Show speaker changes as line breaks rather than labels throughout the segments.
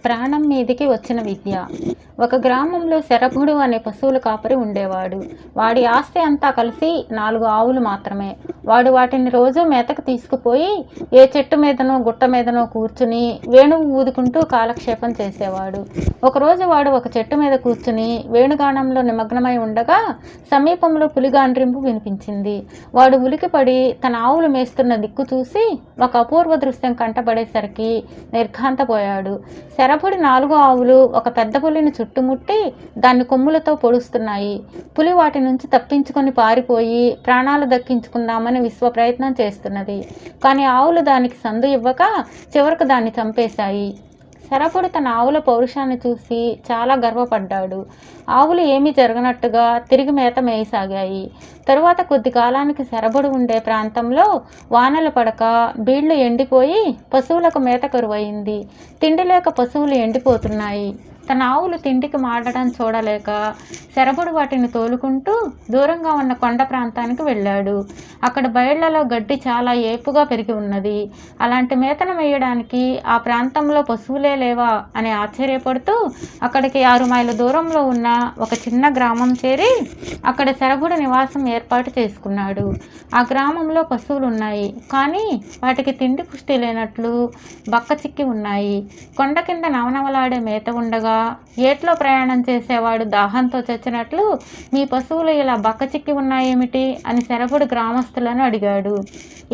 ప్రాణం మీదికి వచ్చిన విద్య. ఒక గ్రామంలో శరభుడు అనే పశువుల కాపరి ఉండేవాడు. వాడి ఆస్తి అంతా కలిసి 4 ఆవులు మాత్రమే. వాడు వాటిని రోజూ మేతకు తీసుకుపోయి ఏ చెట్టు మీదనో గుట్ట మీదనో కూర్చుని వేణువు ఊదుకుంటూ కాలక్షేపం చేసేవాడు. ఒకరోజు వాడు ఒక చెట్టు మీద కూర్చుని వేణుగానంలో నిమగ్నమై ఉండగా సమీపంలో పులిగాండ్రింపు వినిపించింది. వాడు ఉలికిపడి తన ఆవులు మేస్తున్న దిక్కు చూసి ఒక అపూర్వ దృశ్యం కంటపడేసరికి నిర్ఘాంతపోయాడు. శరభుడి 4 ఆవులు ఒక పెద్ద పులిని చుట్టుముట్టి దాన్ని కొమ్ములతో పొడుస్తున్నాయి. పులి వాటి నుంచి తప్పించుకొని పారిపోయి ప్రాణాలు దక్కించుకుందామని విశ్వ ప్రయత్నం చేస్తున్నది. కానీ ఆవులు దానికి సందు ఇవ్వక చివరకు దాన్ని చంపేశాయి. శరభుడు తన ఆవుల పౌరుషాన్ని చూసి చాలా గర్వపడ్డాడు. ఆవులు ఏమీ జరగనట్టుగా తిరిగి మేత మేయసాగాయి. తరువాత కొద్ది కాలానికి శరభుడు ఉండే ప్రాంతంలో వానలు పడక బీళ్లు ఎండిపోయి పశువులకు మేత కరువయింది. తిండి లేక పశువులు ఎండిపోతున్నాయి. తన ఆవులు తిండికి మాడడం చూడలేక శరభుడు వాటిని తోలుకుంటూ దూరంగా ఉన్న కొండ ప్రాంతానికి వెళ్ళాడు. అక్కడ బయళ్లలో గడ్డి చాలా ఏపుగా పెరిగి ఉన్నది. అలాంటి మేతను వేయడానికి ఆ ప్రాంతంలో పశువులే లేవా అని ఆశ్చర్యపడుతూ అక్కడికి 6 మైళ్ళ దూరంలో ఉన్న ఒక చిన్న గ్రామం చేరి అక్కడ శరభుడు నివాసం ఏర్పాటు చేసుకున్నాడు. ఆ గ్రామంలో పశువులు ఉన్నాయి, కానీ వాటికి తిండి పుష్టి లేనట్లు బక్కచిక్కి ఉన్నాయి. కొండ కింద నవనవలాడే మేత ఉండగా ఏట్లో ప్రయాణం చేసేవాడు దాహంతో చచ్చినట్లు మీ పశువులు ఇలా బక్కచిక్కి ఉన్నాయేమిటి అని శరభుడు గ్రామస్తులను అడిగాడు.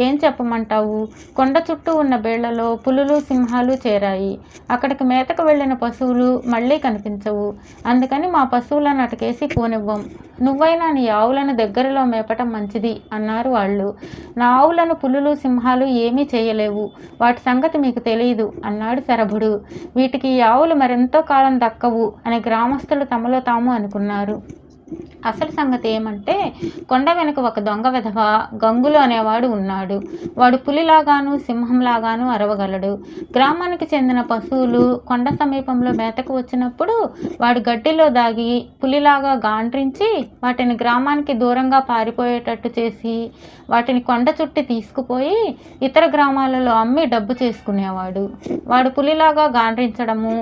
ఏం చెప్పమంటావు? కొండ చుట్టూ ఉన్న బేళ్లలో పులులు సింహాలు చేరాయి. అక్కడికి మేతకు వెళ్ళిన పశువులు మళ్ళీ కనిపించవు. అందుకని మా పశువులను అటకేసి పోనివ్వం. నువ్వైనా నీ ఆవులను దగ్గరలో మేపటం మంచిది అన్నారు వాళ్ళు. నా ఆవులను పులులు సింహాలు ఏమీ చేయలేవు. వాటి సంగతి మీకు తెలియదు అన్నాడు శరభుడు. వీటికి ఈ ఆవులు మరెంతో కాలం దక్కవు అని గ్రామస్తులు తమలో తాము అనుకున్నారు. అసలు సంగతి ఏమంటే కొండ వెనుక ఒక దొంగ వెధవ గంగులు అనేవాడు ఉన్నాడు. వాడు పులిలాగాను సింహంలాగాను అరవగలడు. గ్రామానికి చెందిన పశువులు కొండ సమీపంలో మేతకు వచ్చినప్పుడు వాడు గడ్డిలో దాగి పులిలాగా గాండ్రించి వాటిని గ్రామానికి దూరంగా పారిపోయేటట్టు చేసి వాటిని కొండ చుట్టి తీసుకుపోయి ఇతర గ్రామాలలో అమ్మి డబ్బు చేసుకునేవాడు. వాడు పులిలాగా గాండ్రించడము,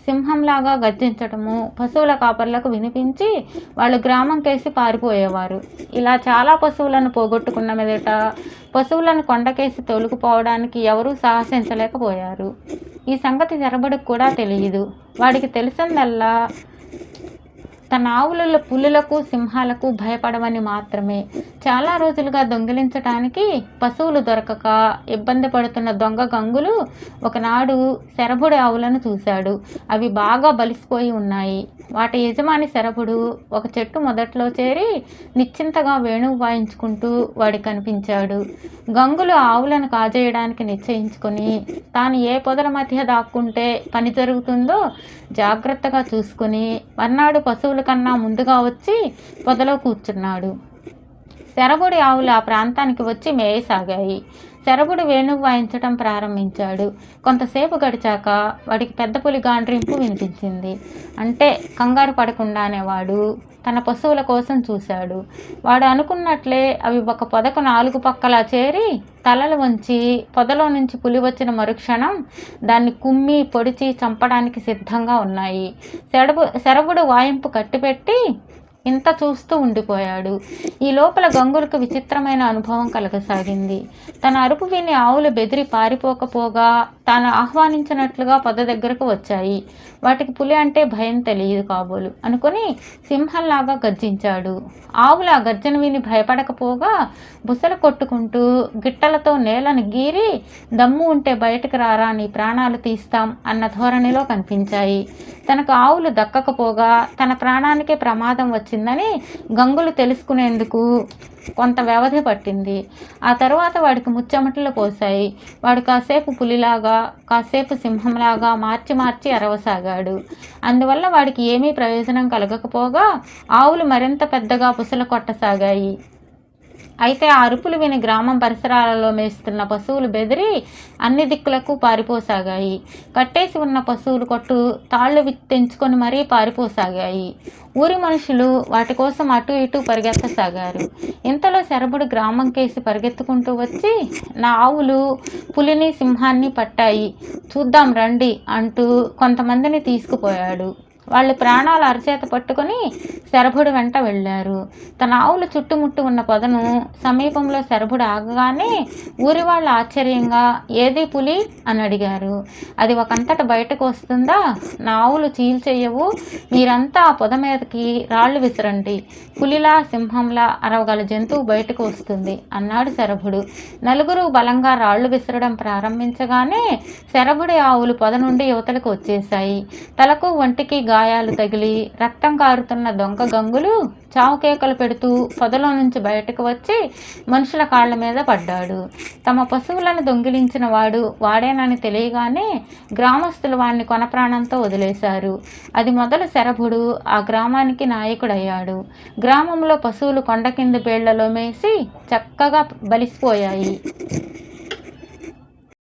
సింహంలాగా గర్జించడము పశువుల కాపర్లకు వినిపించి వాళ్ళు గ్రామం కేసి పారిపోయేవారు. ఇలా చాలా పశువులను పోగొట్టుకున్న మీదట పశువులను కొండకేసి తోలుకుపోవడానికి ఎవరూ సాహసించలేకపోయారు. ఈ సంగతి శరభుడికి కూడా తెలియదు. వాడికి తెలిసిందల్లా తన ఆవులలో పులులకు సింహాలకు భయపడవని మాత్రమే. చాలా రోజులుగా దొంగిలించటానికి పశువులు దొరకక ఇబ్బంది పడుతున్న దొంగ గంగులు ఒకనాడు శరభుడి ఆవులను చూశాడు. అవి బాగా బలిసిపోయి ఉన్నాయి. వాటి యజమాని శరభుడు ఒక చెట్టు మొదట్లో చేరి నిశ్చింతగా వేణువు వాయించుకుంటూ వాడికి కనిపించాడు. గంగులు ఆవులను కాజేయడానికి నిశ్చయించుకొని తాను ఏ పొదల మధ్య దాక్కుంటే పని జరుగుతుందో జాగ్రత్తగా చూసుకుని మర్నాడు పశువుల కన్నా ముందుగా వచ్చి పొదలో కూర్చున్నాడు. శరభుడి ఆవులు ఆ ప్రాంతానికి వచ్చి మేయసాగాయి. శరభుడు వేణువు వాయించటం ప్రారంభించాడు. కొంతసేపు గడిచాక వాడికి పెద్ద పులి గాండ్రింపు వినిపించింది. అంటే కంగారు పడకుండానే వాడు తన పశువుల కోసం చూశాడు. వాడు అనుకున్నట్లే అవి ఒక పొదకు 4 పక్కలా చేరి తలలు వంచి పొదలో నుంచి పులి వచ్చిన మరుక్షణం దాన్ని కుమ్మి పొడిచి చంపడానికి సిద్ధంగా ఉన్నాయి. శరభుడు వాయింపు కట్టిపెట్టి ఇంత చూస్తూ ఉండిపోయాడు. ఈ లోపల గంగులకు విచిత్రమైన అనుభవం కలగసాగింది. తన అరుపు విని ఆవులు బెదిరి పారిపోకపోగా తాను ఆహ్వానించినట్లుగా పొద దగ్గరకు వచ్చాయి. వాటికి పులి అంటే భయం తెలియదు కాబోలు అనుకుని సింహంలాగా గర్జించాడు. ఆవులు ఆ గర్జన విని భయపడకపోగా బుసలు కొట్టుకుంటూ గిట్టలతో నేలను గీరి దమ్ము ఉంటే బయటకు రారా, నీ ప్రాణాలు తీస్తాం అన్న ధోరణిలో కనిపించాయి. తనకు ఆవులు దక్కకపోగా తన ప్రాణానికే ప్రమాదం వచ్చిందని గంగులు తెలుసుకునేందుకు కొంత వ్యవధి పట్టింది. ఆ తరువాత వాడికి ముచ్చెమటలు పోశాయి. వాడు కాసేపు పులిలాగా కాసేపు సింహంలాగా మార్చి మార్చి అరవసాగాడు. అందువల్ల వాడికి ఏమీ ప్రయోజనం కలగకపోగా ఆవులు మరింత పెద్దగా బుసలు కొట్టసాగాయి. అయితే ఆ అరుపులు విని గ్రామం పరిసరాలలో మేస్తున్న పశువులు బెదిరి అన్ని దిక్కులకు పారిపోసాగాయి. కట్టేసి ఉన్న పశువులు కొట్టు తాళ్లు తెంచుకొని మరీ పారిపోసాగాయి. ఊరి మనుషులు వాటి కోసం అటు ఇటు పరిగెత్తసాగారు. ఇంతలో శరభుడు గ్రామం కేసి పరిగెత్తుకుంటూ వచ్చి, నా ఆవులు పులిని సింహాన్ని పట్టాయి, చూద్దాం రండి అంటూ కొంతమందిని తీసుకుపోయాడు. వాళ్ళు ప్రాణాలు అరచేత పట్టుకొని శరభుడు వెంట వెళ్ళారు. తన ఆవులు చుట్టుముట్టు ఉన్న పొదను సమీపంలో శరభుడు ఆగగానే ఊరి వాళ్ళు ఆశ్చర్యంగా, ఏది పులి అని అడిగారు. అది ఒకంతట బయటకు వస్తుందా, నా ఆవులు చీల్చెయ్యవు, మీరంతా ఆ పొద మీదకి రాళ్లు విసరండి, పులిలా సింహంలా అరవగల జంతువు బయటకు వస్తుంది అన్నాడు శరభుడు. నలుగురు బలంగా రాళ్లు విసరడం ప్రారంభించగానే శరభుడి ఆవులు పొద నుండి యువతలకు వచ్చేశాయి. తలకు ఒంటికి గాయాలు తగిలి రక్తం కారుతున్న దొంగ గంగులు చావు కేకలు పెడుతూ పొదలో నుంచి బయటకు వచ్చి మనుషుల కాళ్ల మీద పడ్డాడు. తమ పశువులను దొంగిలించిన వాడు వాడేనని తెలియగానే గ్రామస్తులు వాణ్ణి కొన ప్రాణంతో వదిలేశారు. అది మొదలు శరభుడు ఆ గ్రామానికి నాయకుడయ్యాడు. గ్రామంలో పశువులు కొండ కింది బేళ్లలో మేసి చక్కగా బలిసిపోయాయి.